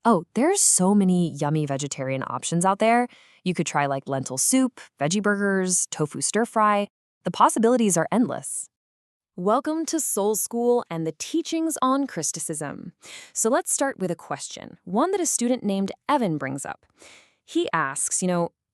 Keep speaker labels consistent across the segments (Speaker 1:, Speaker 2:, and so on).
Speaker 1: Oh, there's so many yummy vegetarian options out there. You could try like lentil soup, veggie burgers, tofu stir fry. The possibilities are endless. Welcome to Soul School and the teachings on Crysticism. So let's start with a question, one that a student named Evan brings up. He asks,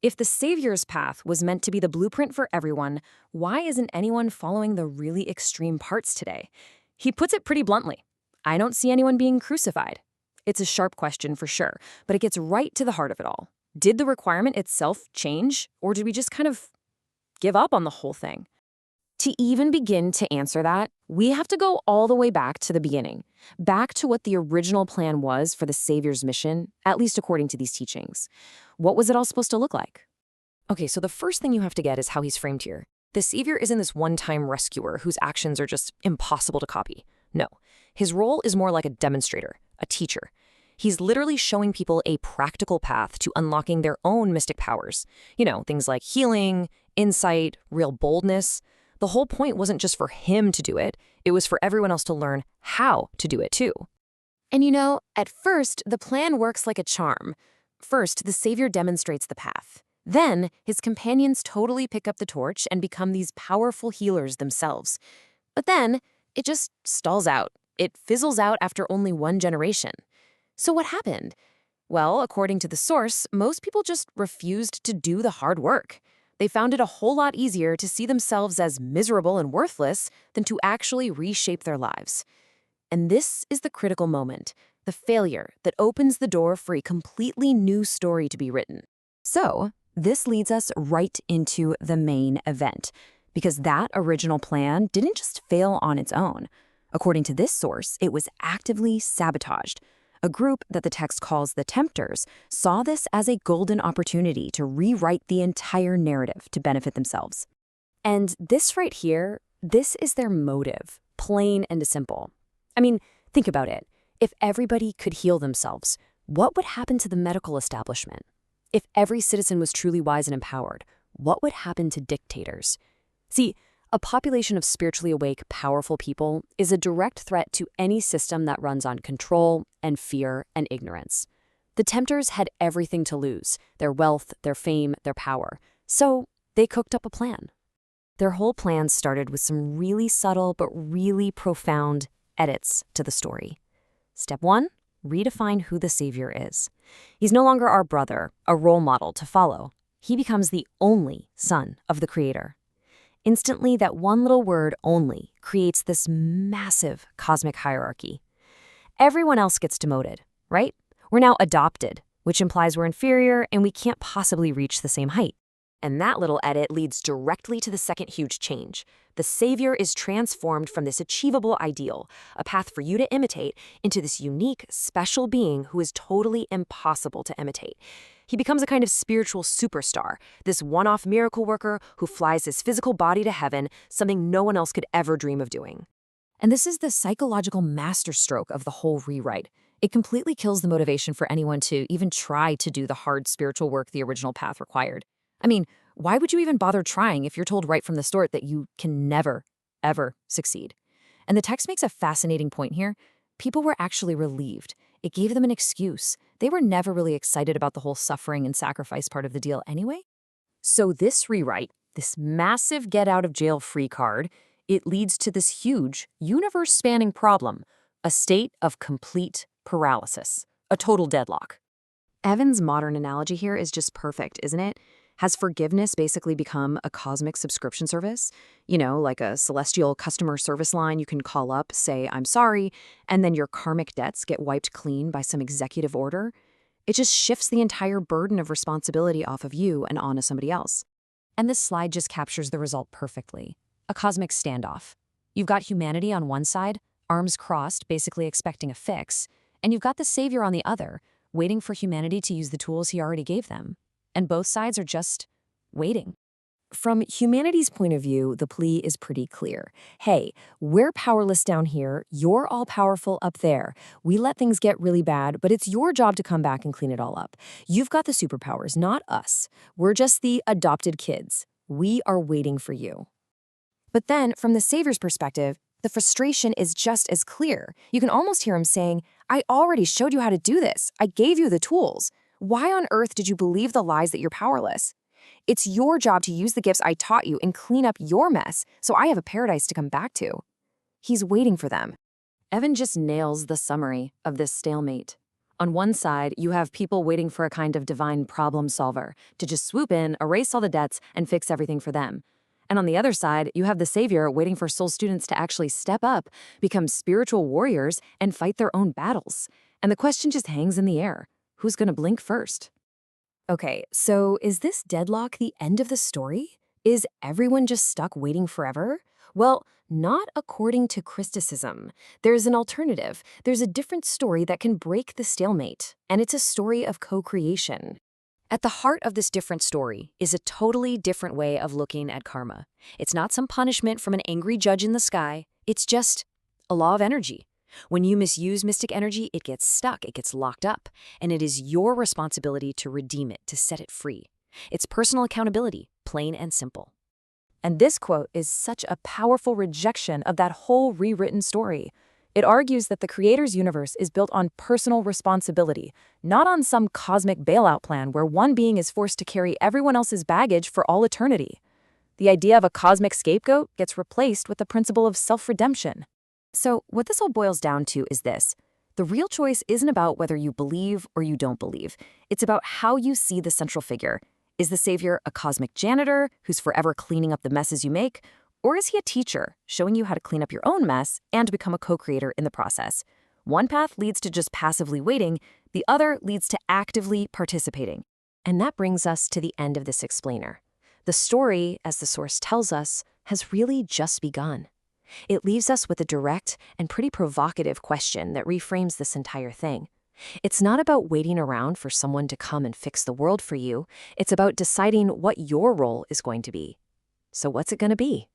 Speaker 1: if the Savior's path was meant to be the blueprint for everyone, why isn't anyone following the really extreme parts today? He puts it pretty bluntly. I don't see anyone being crucified. It's a sharp question for sure, but it gets right to the heart of it all. Did the requirement itself change, or did we just kind of give up on the whole thing? To even begin to answer that, we have to go all the way back to the beginning, back to what the original plan was for the Savior's mission, at least according to these teachings. What was it all supposed to look like? Okay, so the first thing you have to get is how he's framed here. The Savior isn't this one-time rescuer whose actions are just impossible to copy. No, his role is more like a demonstrator, a teacher. He's literally showing people a practical path to unlocking their own mystic powers. Things like healing, insight, real boldness. The whole point wasn't just for him to do it was for everyone else to learn how to do it too. And at first, the plan works like a charm. First, the Savior demonstrates the path. Then, his companions totally pick up the torch and become these powerful healers themselves. But then, it just stalls out. It fizzles out after only one generation. So what happened? Well, according to the source, most people just refused to do the hard work. They found it a whole lot easier to see themselves as miserable and worthless than to actually reshape their lives. And this is the critical moment, the failure that opens the door for a completely new story to be written. So, this leads us right into the main event, because that original plan didn't just fail on its own. According to this source, it was actively sabotaged. A group that the text calls the Tempters saw this as a golden opportunity to rewrite the entire narrative to benefit themselves. And this right here, this is their motive, plain and simple. I mean, think about it. If everybody could heal themselves, what would happen to the medical establishment? If every citizen was truly wise and empowered, what would happen to dictators? See, a population of spiritually awake, powerful people is a direct threat to any system that runs on control and fear and ignorance. The Tempters had everything to lose, their wealth, their fame, their power. So they cooked up a plan. Their whole plan started with some really subtle but really profound edits to the story. Step 1, redefine who the Savior is. He's no longer our brother, a role model to follow. He becomes the only son of the Creator. Instantly, that one little word, only, creates this massive cosmic hierarchy. Everyone else gets demoted, right? We're now adopted, which implies we're inferior and we can't possibly reach the same height. And that little edit leads directly to the second huge change. The Savior is transformed from this achievable ideal, a path for you to imitate, into this unique, special being who is totally impossible to imitate. He becomes a kind of spiritual superstar, this one-off miracle worker who flies his physical body to heaven, something no one else could ever dream of doing. And this is the psychological masterstroke of the whole rewrite. It completely kills the motivation for anyone to even try to do the hard spiritual work the original path required. I mean, why would you even bother trying if you're told right from the start that you can never, ever succeed? And the text makes a fascinating point here. People were actually relieved. It gave them an excuse. They were never really excited about the whole suffering and sacrifice part of the deal anyway. So this rewrite, this massive get-out-of-jail-free card, it leads to this huge, universe-spanning problem, a state of complete paralysis, a total deadlock. Evan's modern analogy here is just perfect, isn't it? Has forgiveness basically become a cosmic subscription service? Like a celestial customer service line you can call up, say, I'm sorry, and then your karmic debts get wiped clean by some executive order? It just shifts the entire burden of responsibility off of you and onto somebody else. And this slide just captures the result perfectly. A cosmic standoff. You've got humanity on one side, arms crossed, basically expecting a fix, and you've got the Savior on the other, waiting for humanity to use the tools he already gave them. And both sides are just waiting. From humanity's point of view, the plea is pretty clear. Hey, we're powerless down here, you're all powerful up there. We let things get really bad, but it's your job to come back and clean it all up. You've got the superpowers, not us. We're just the adopted kids. We are waiting for you. But then, from the Savior's perspective, the frustration is just as clear. You can almost hear him saying, I already showed you how to do this. I gave you the tools. Why on earth did you believe the lies that you're powerless? It's your job to use the gifts I taught you and clean up your mess so I have a paradise to come back to. He's waiting for them. Evan just nails the summary of this stalemate. On one side, you have people waiting for a kind of divine problem solver to just swoop in, erase all the debts, and fix everything for them. And on the other side, you have the savior waiting for soul students to actually step up, become spiritual warriors, and fight their own battles. And the question just hangs in the air. Who's going to blink first? Okay, so is this deadlock the end of the story? Is everyone just stuck waiting forever? Well, not according to Crysticism. There's an alternative. There's a different story that can break the stalemate, and it's a story of co-creation. At the heart of this different story is a totally different way of looking at karma. It's not some punishment from an angry judge in the sky. It's just a law of energy. When you misuse mystic energy, it gets stuck, it gets locked up, and it is your responsibility to redeem it, to set it free. It's personal accountability, plain and simple. And this quote is such a powerful rejection of that whole rewritten story. It argues that the Creator's universe is built on personal responsibility, not on some cosmic bailout plan where one being is forced to carry everyone else's baggage for all eternity. The idea of a cosmic scapegoat gets replaced with the principle of self-redemption. So what this all boils down to is this. The real choice isn't about whether you believe or you don't believe. It's about how you see the central figure. Is the savior a cosmic janitor who's forever cleaning up the messes you make? Or is he a teacher, showing you how to clean up your own mess and become a co-creator in the process? One path leads to just passively waiting, the other leads to actively participating. And that brings us to the end of this explainer. The story, as the source tells us, has really just begun. It leaves us with a direct and pretty provocative question that reframes this entire thing. It's not about waiting around for someone to come and fix the world for you. It's about deciding what your role is going to be. So what's it going to be?